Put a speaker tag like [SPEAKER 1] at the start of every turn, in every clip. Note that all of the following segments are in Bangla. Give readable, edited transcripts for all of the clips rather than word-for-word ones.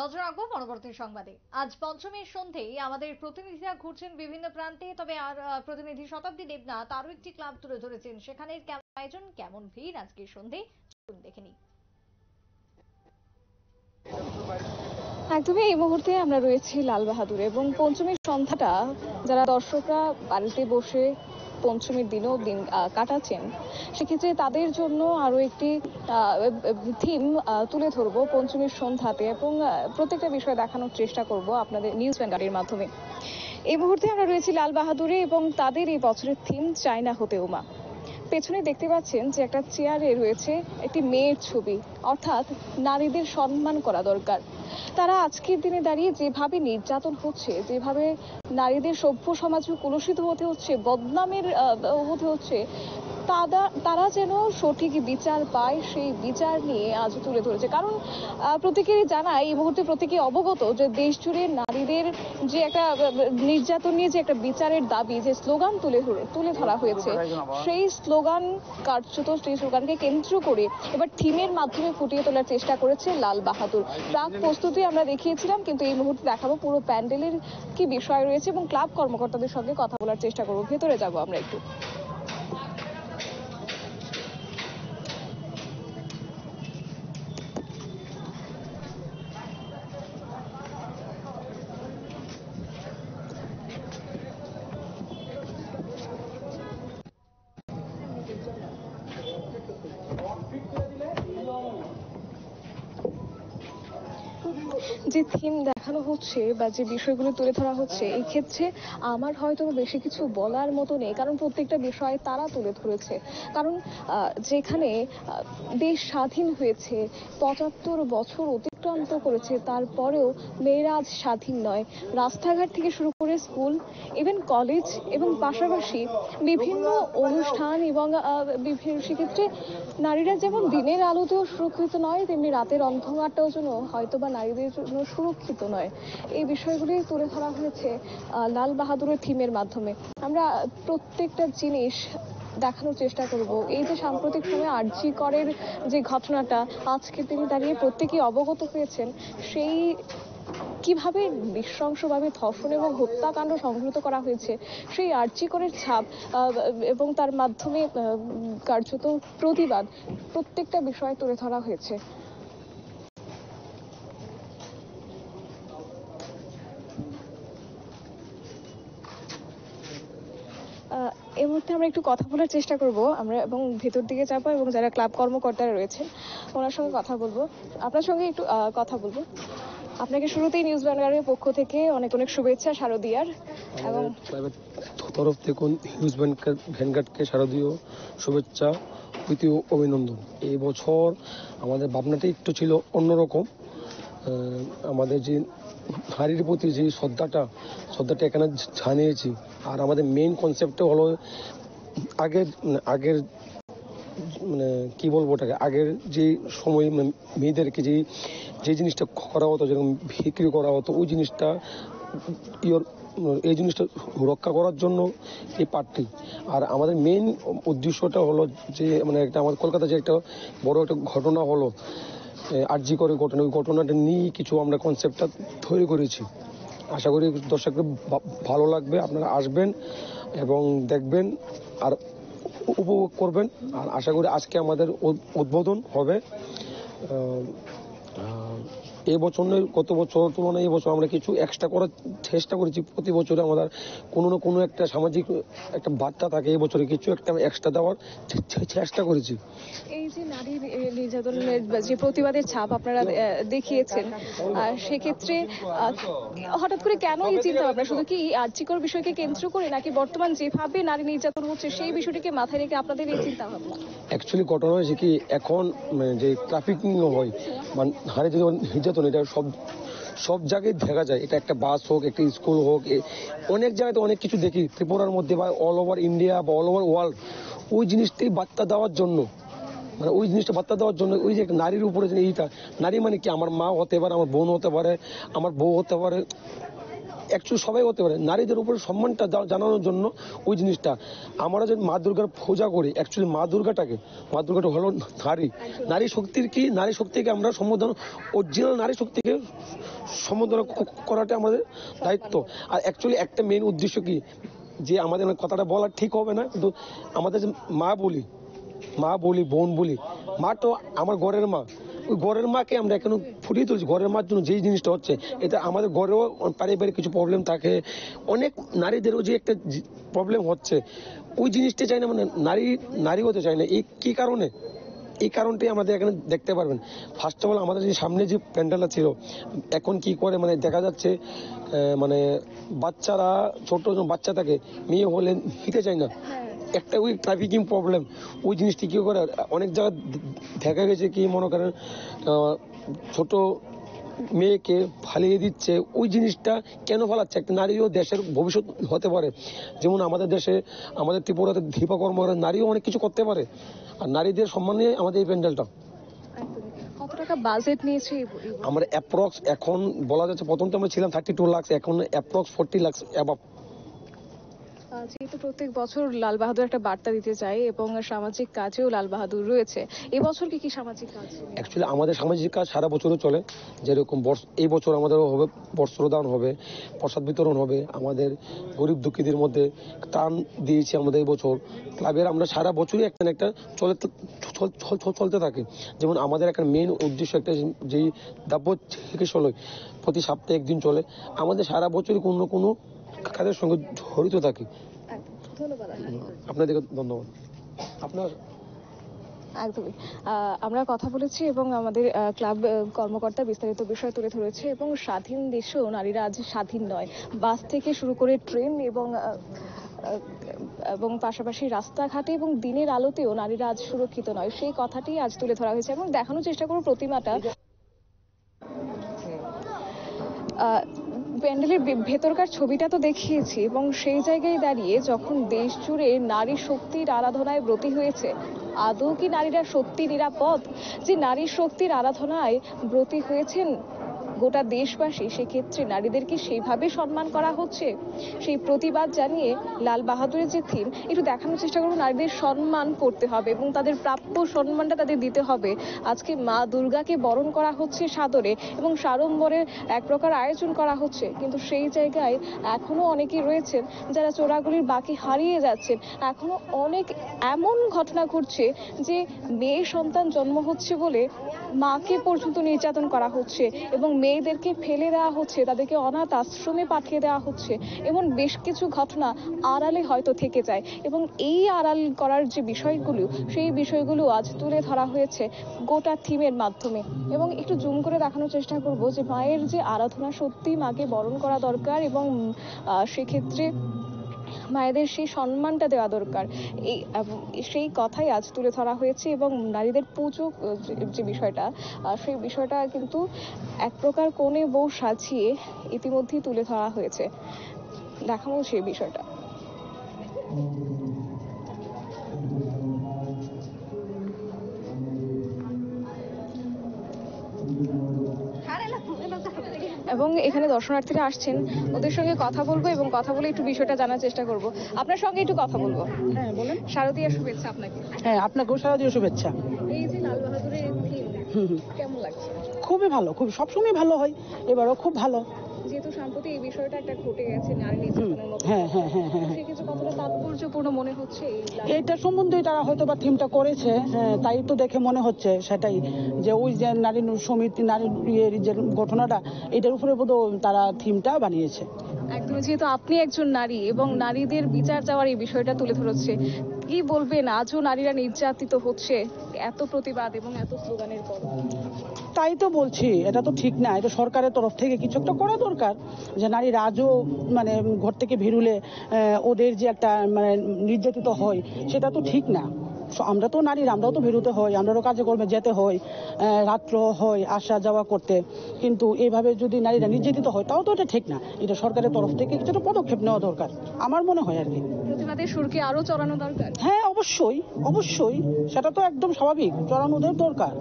[SPEAKER 1] নজর রাখবো পরবর্তী সংবাদে। আজ পঞ্চমীর সন্ধ্যেই আমাদের প্রতিনিধিরা ঘুরছেন বিভিন্ন প্রান্তে। তবে আর প্রতিনিধি শতাব্দী দেবনাথ আরো একটি ক্লাব তুলে ধরেছেন। সেখানে কেমন আয়োজন, কেমন ভিড় আজকের সন্ধ্যে, চলুন দেখে নিই।
[SPEAKER 2] একদমই এই মুহূর্তে আমরা রয়েছি লালবাহাদুরে এবং পঞ্চমীর সন্ধ্যাটা যারা দর্শকরা বাড়িতে বসে পঞ্চমীর দিনও দিন কাটাচ্ছেন, সেক্ষেত্রে তাদের জন্য আরো একটি থিম তুলে ধরবো পঞ্চমীর সন্ধ্যাতে এবং প্রত্যেকটা বিষয় দেখানোর চেষ্টা করব আপনাদের নিউজ ভ্যানগার্ডের মাধ্যমে। এই মুহূর্তে আমরা রয়েছি লালবাহাদুরে এবং তাদের এই বছরের থিম চাই না হতে উমা। পেছনে দেখতে পাচ্ছেন যে একটা চেয়ারে রয়েছে একটি মেয়ের ছবি, অর্থাৎ নারীদের সম্মান করা দরকার। তারা আজকের দিনে দাঁড়িয়ে যেভাবে নির্যাতন হচ্ছে, যেভাবে নারীদের সভ্য সমাজে কলুষিত হতে হচ্ছে, বদনামের হতে হচ্ছে, তারা যেন সঠিক বিচার পায়, সেই বিচার নিয়ে আজ তুলে ধরেছে। কারণ প্রত্যেকেরই জানা, এই মুহূর্তে প্রত্যেকে অবগত যে দেশ জুড়ে নারীদের যে একটা নির্যাতন নিয়ে যে একটা বিচারের দাবি, যে স্লোগান তুলে ধরা হয়েছে, সেই স্লোগান কার্যত সেই স্লোগানকে কেন্দ্র করে এবার থিমের মাধ্যমে ফুটিয়ে তোলার চেষ্টা করেছে লালবাহাদুর। প্রাক প্রস্তুতি আমরা দেখিয়েছিলাম, কিন্তু এই মুহূর্তে দেখাবো পুরো প্যান্ডেলের কি বিষয় রয়েছে এবং ক্লাব কর্মকর্তাদের সঙ্গে কথা বলার চেষ্টা করবো। ভেতরে যাবো আমরা একটু। যে থিম দেখানো হচ্ছে বা যে বিষয়গুলো তুলে ধরা হচ্ছে, এই ক্ষেত্রে আমার হয়তো বেশি কিছু বলার মতো নেই, কারণ প্রত্যেকটা বিষয় তারা তুলে ধরেছে। কারণ যেখানে দেশ স্বাধীন হয়েছে, ৭৫ বছর অতিক্রান্ত করেছে, তারপরেও মেয়েরা আজ স্বাধীন নয়। রাস্তাঘাট থেকে শুরু করে স্কুল, ইভেন কলেজ এবং পাশাপাশি বিভিন্ন অনুষ্ঠান এবং বিভিন্ন সেক্ষেত্রে নারীরা যেমন দিনের আলোতেও সুরক্ষিত নয়, তেমনি রাতের অন্ধকারটাও যেন হয়তো বা নারীদের জন্য সুরক্ষিত নয়। এই বিষয়গুলি তুলে ধরা হয়েছে লাল বাহাদুরের থিমের মাধ্যমে। আমরা প্রত্যেকটা জিনিস দেখানোর চেষ্টা করব। এই যে সাম্প্রতিক সময়ে আরজি করের যে ঘটনাটা, আজকে তিনি দাঁড়িয়ে প্রত্যেকেই অবগত হয়েছেন, সেই কিভাবে নৃশংসভাবে ধর্ষণ এবং হত্যাকাণ্ড সংঘটিত করা হয়েছে, সেই আরজি করের ছাপ এবং তার মাধ্যমে কার্যত প্রতিবাদ, প্রত্যেকটা বিষয় তুলে ধরা হয়েছে। এই মুহূর্তে আমরা একটু কথা বলার চেষ্টা করব আমরা এবং ভেতর দিকে যাবো এবং যারা ক্লাব কর্মকর্তারা রয়েছেন ওনার সঙ্গে কথা বলবো। আপনার সঙ্গে একটু কথা বলবো। আপনাকে শুরুতেই নিউজ ভ্যানগার্ডের পক্ষ থেকে অনেক অনেক শুভেচ্ছা শারদীয়ার, এবং
[SPEAKER 3] তরফ থেকে নিউজ ভ্যানগার্ডকে শারদীয় শুভেচ্ছা, প্রীতি ও অভিনন্দন। এই বছর আমাদের ভাবনাটা একটু ছিল অন্যরকম। আমাদের যে নারীর প্রতি যে শ্রদ্ধাটা এখানে জানিয়েছি। আর আমাদের মেইন কনসেপ্টটা হলো আগের মানে কি বলবো ওটাকে, আগের যে সময় মেয়েদেরকে যে জিনিসটা করা হতো, যেরকম বিক্রি করা হতো, ওই জিনিসটা এই জিনিসটা রক্ষা করার জন্য এই পার্টটি। আর আমাদের মেইন উদ্দেশ্যটা হলো যে একটা আমাদের কলকাতায় যে একটা বড় একটা ঘটনা হলো আরজি করে ঘটনা, ওই ঘটনাটা নিয়ে কিছু আমরা কনসেপ্টটা তৈরি করেছি। আশা করি দর্শকদের ভালো লাগবে, আপনারা আসবেন এবং দেখবেন আর উপভোগ করবেন। আর আশা করি আজকে আমাদের উদ্বোধন হবে। এই বছর নয়, গত বছর তুলনায় এই বছর আমরা কিছু এক্সট্রা করার চেষ্টা করেছি। প্রতি বছরে আমাদের কোনো না কোনো একটা সামাজিক একটা বার্তা থাকে, এই বছরে কিছু একটা এক্সট্রা দেওয়ার চেষ্টা করেছি।
[SPEAKER 2] এই যে নারীর নির্যাতনের যে প্রতিবাদের ছাপ আপনারা দেখিয়েছেন, সেক্ষেত্রে হঠাৎ করে কেন এই চিন্তা ভাবনা? শুধু কি আর্থিকর বিষয়কে কেন্দ্র করে, নাকি বর্তমান যেভাবে নারী নির্যাতন হচ্ছে সেই বিষয়টিকে মাথায় রেখে আপনাদের এই চিন্তা ভাবনা?
[SPEAKER 3] অ্যাকচুয়ালি ঘটনা হয়েছে কি, এখন যে ট্রাফিকিং হয় মানে নারী যে নির্যাতন, এটা সব জায়গায় দেখা যায়। এটা একটা বাস হোক, একটা স্কুল হোক, অনেক জায়গাতে অনেক কিছু দেখি, ত্রিপুরার মধ্যে বা অল ওভার ইন্ডিয়া বা অল ওভার ওয়ার্ল্ড। ওই জিনিসটাই বার্তা দেওয়ার জন্য, ওই জিনিসটা বার্তা দেওয়ার জন্য, ওই যে নারীর উপরে যে এইটা, নারী মানে কি আমার মা হতে পারে, আমার বোন হতে পারে, আমার বউ হতে পারে, অ্যাকচুয়ালি সবাই করতে পারে, নারীদের উপরে সম্মানটা জানানোর জন্য ওই জিনিসটা। আমরা যে মা দুর্গার পূজা করি, অ্যাকচুয়ালি মা দুর্গাটা হলো নারী শক্তির কি, নারী শক্তিকে আমরা সম্বোধন, অরিজিনাল নারী শক্তিকে সম্বোধন করাটা আমাদের দায়িত্ব। আর অ্যাকচুয়ালি একটা মেইন উদ্দেশ্য কি, যে আমাদের কথাটা বলা ঠিক হবে না, কিন্তু আমাদের যে মা বলি, বোন বলি, মা তো আমার ঘরের মা, ওই ঘরের মাকে আমরা এখন ফুটিয়ে তুলছি। ঘরের মার জন্য যেই জিনিসটা হচ্ছে, এটা আমাদের ঘরেও পারিবারিক কিছু প্রবলেম থাকে, অনেক নারীদেরও যে একটা প্রবলেম হচ্ছে, ওই জিনিসটা চাই না, মানে নারী হতে চায় না। এই কি কারণে, এই কারণটাই আমাদের এখানে দেখতে পারবেন। ফার্স্ট অফ অল আমাদের যে সামনে যে প্যান্ডেলটা ছিল, এখন কি করে মানে দেখা যাচ্ছে মানে বাচ্চারা, ছোট বাচ্চা থাকে, মেয়ে হলে নিতে চায় না, একটা ওই ট্রাফিকিং প্রবলেম, ওই জিনিসটি কি করে অনেক জায়গায় দেখা গেছে কি মনে করেন ছোট মেয়েকে ফালিয়ে দিচ্ছে। ওই জিনিসটা কেন ফালাচ্ছে? একটা নারীও দেশের ভবিষ্যৎ হতে পারে। যেমন আমাদের দেশে, আমাদের ত্রিপুরাতে দীপা কর্মকার নারীও অনেক কিছু করতে পারে, আর নারীদের সম্মান নিয়ে আমাদের এই প্যান্ডেলটা।
[SPEAKER 2] কত টাকা বাজেট নিয়েছে?
[SPEAKER 3] আমরা অ্যাপ্রক্স এখন বলা যাচ্ছে, প্রথম তো আমরা ছিলাম 32 লাখ, এখন অ্যাপ্রক্স 40 লাখ অ্যাবাভ।
[SPEAKER 2] যেহেতু প্রত্যেক বছর লাল বাহাদুর একটা বার্তা দিতে চাই এবং সামাজিক কাজেও লাল বাহাদুর রয়েছে, এবছর কি সামাজিক কাজ?
[SPEAKER 3] অ্যাকচুয়ালি আমাদের সামাজিক কাজ সারা বছরও চলে। যেরকম এই বছর আমাদের হবে বস্ত্রদান হবে, প্রসাদ বিতরণ হবে, আমাদের গরিব দুঃখীদের মধ্যে ত্রাণ দিয়েছি আমাদের এই বছর। ক্লাবের আমরা সারা বছরই একটা না একটা চলতে থাকে। যেমন আমাদের একটা মেইন উদ্দেশ্য, একটা যেই দাব্য চিকিৎসালয় প্রতি সপ্তাহে একদিন চলে, আমাদের সারা বছরই কোনো না কোনো কাজের সঙ্গে জড়িত থাকি।
[SPEAKER 2] ধন্যবাদ
[SPEAKER 3] আপনাদেরকে ধন্যবাদ। আপনার
[SPEAKER 2] একদমই আমরা কথা বলেছি এবং আমাদের ক্লাব কর্মকর্তা বিস্তারিত বিষয় তুলে ধরেছে। এবং স্বাধীন দেশেও নারীরা আজ স্বাধীন নয়, বাস থেকে শুরু করে ট্রেন এবং পাশাপাশি রাস্তাঘাটে এবং দিনের আলোতেও নারীরা আজ সুরক্ষিত নয়, সেই কথাটি আজ তুলে ধরা হয়েছে। এবং দেখানোর চেষ্টা করব প্রতিমাটা, প্যান্ডেলের ভেতরকার ছবিটা তো দেখিয়েছি, এবং সেই জায়গায় দাঁড়িয়ে যখন দেশ জুড়ে নারী শক্তির আরাধনায় ব্রতী হয়েছে, আদৌ কি নারীরা সত্যি নিরাপদ? যে নারী শক্তির আরাধনায় ব্রতী হয়েছেন গোটা দেশবাসী, সেক্ষেত্রে নারীদেরকে সেইভাবে সম্মান করা হচ্ছে? সেই প্রতিবাদ জানিয়ে লাল বাহাদুরের যে থিম, একটু দেখানোর চেষ্টা করবো নারীদের সম্মান করতে হবে এবং তাদের প্রাপ্য সম্মানটা তাদের দিতে হবে। আজকে মা দুর্গাকে বরণ করা হচ্ছে সাদরে এবং সাড়ম্বরে এক প্রকার আয়োজন করা হচ্ছে, কিন্তু সেই জায়গায় এখনো অনেকেই রয়েছেন যারা চোরাগুলির বাকি হারিয়ে যাচ্ছেন। এখনো অনেক এমন ঘটনা ঘটছে যে মেয়ে সন্তান জন্ম হচ্ছে বলে মাকে পর্যন্ত নির্যাতন করা হচ্ছে এবং মেয়েদেরকে ফেলে দেওয়া হচ্ছে, তাদেরকে অনাথ আশ্রমে পাঠিয়ে দেওয়া হচ্ছে। এমন বেশ কিছু ঘটনা আড়ালে হয়তো থেকে যায়, এবং এই আড়াল করার যে বিষয়গুলো, সেই বিষয়গুলো আজ তুলে ধরা হয়েছে গোটা থিমের মাধ্যমে। এবং একটু জুম করে দেখানোর চেষ্টা করব যে মায়ের যে আরাধনা, সত্যি মাকে বরণ করা দরকার এবং সেক্ষেত্রে মায়েদের সেই সম্মানটা দেওয়া দরকার, সেই কথাই আজ তুলে ধরা হয়েছে। এবং নারীদের পুজো যে বিষয়টা, সেই বিষয়টা কিন্তু এক প্রকার কোণে বউ সাজিয়ে ইতিমধ্যেই তুলে ধরা হয়েছে, দেখাবো সেই বিষয়টা। এবং এখানে দর্শনার্থীরা আসছেন, ওদের সঙ্গে কথা বলবো এবং কথা বলে একটু বিষয়টা জানার চেষ্টা করব। আপনার সঙ্গে একটু কথা বলবো।
[SPEAKER 4] হ্যাঁ বলেন।
[SPEAKER 2] শারদীয়া শুভেচ্ছা আপনাকে।
[SPEAKER 4] হ্যাঁ, আপনাকেও শারদীয় শুভেচ্ছা।
[SPEAKER 2] এই যে লাল বাহাদুরের থিম, কেমন লাগছে?
[SPEAKER 4] খুবই ভালো, খুব সবসময় ভালো হয়, এবারও খুব ভালো।
[SPEAKER 2] যেহেতু সম্প্রতি এই বিষয়টা একটা ঘটে গেছে নারী নির্যাতনের মতো,
[SPEAKER 4] হ্যাঁ হ্যাঁ হ্যাঁ হ্যাঁ,
[SPEAKER 2] সেক্ষেত্রে কতটা তাৎপর্যপূর্ণ মনে হচ্ছে
[SPEAKER 4] এইটা সম্বন্ধে তারা হয়তো বা থিমটা করেছে, তাই তো দেখে মনে হচ্ছে সেটাই, যে ওই যে নারী সমিতি, নারী যে ঘটনাটা, এটার উপরে বোধহয় তারা থিমটা বানিয়েছে।
[SPEAKER 2] একদমই, যেহেতু আপনি একজন নারী এবং নারীদের বিচার চাওয়ার এই বিষয়টা তুলে ধরেছে, কি বলবেন? আজও নারীরা নির্যাতিত হচ্ছে এত প্রতিবাদ এবং এত স্লোগানের পর।
[SPEAKER 4] তাই তো বলছি, এটা তো ঠিক না, এটা সরকারের তরফ থেকে কিছু একটা করা দরকার, যে নারীরা আজও মানে ঘর থেকে বেরুলে ওদের যে একটা মানে নির্যাতিত হয়, সেটা তো ঠিক না। আমরা তো নারীরা, আমরাও তো বেরোতে হয়, আমরাও কাজে কর্মে যেতে হয়, রাত্র হয় আসা যাওয়া করতে। কিন্তু এইভাবে যদি নারীরা নির্যাতিত হয় তাও তো এটা ঠিক না। এটা সরকারের তরফ থেকে কিছুটা পদক্ষেপ নেওয়া দরকার আমার মনে হয় আর কি।
[SPEAKER 2] প্রতিবাদের সুরকে আরো চড়ানো দরকার।
[SPEAKER 4] হ্যাঁ, অবশ্যই অবশ্যই, সেটা তো একদম স্বাভাবিক, চড়ানোদের দরকার।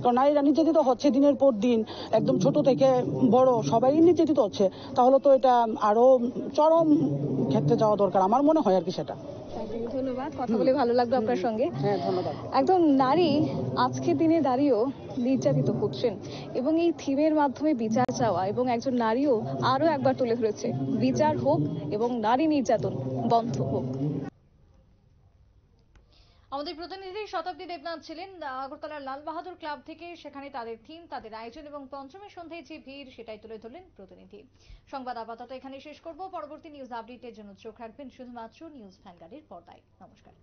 [SPEAKER 4] কারণ নারীরা নির্যাতিত হচ্ছে দিনের পর দিন, একদম ছোট থেকে বড় সবাই নির্যাতিত হচ্ছে, তাহলে তো এটা আরো চরম ক্ষেত্রে যাওয়া দরকার আমার মনে হয় আর কি সেটা।
[SPEAKER 2] ধন্যবাদ, কথা বলে ভালো লাগলো আপনার সঙ্গে।
[SPEAKER 4] হ্যাঁ, ধন্যবাদ।
[SPEAKER 2] একদম নারী আজকের দিনে দাঁড়িয়েও নির্যাতিত হচ্ছেন এবং এই থিমের মাধ্যমে বিচার চাওয়া এবং একজন নারীও আরো একবার তুলে ধরেছে বিচার হোক এবং নারী নির্যাতন বন্ধ হোক।
[SPEAKER 1] আমাদের প্রতিনিধি শতাব্দী দেবনাথ ছিলেন আগরতলার লাল বাহাদুর ক্লাব থেকে। সেখানে তাদের থিম, তাদের আয়োজন এবং পঞ্চমীর সন্ধ্যায় যে ভিড় সেটাই তুলে ধরলেন প্রতিনিধি। সংবাদ আপাতত এখানে শেষ করব। পরবর্তী নিউজ আপডেটের জন্য চোখ রাখবেন শুধুমাত্র নিউজ ভ্যানগার্ডের পর্দায়। নমস্কার।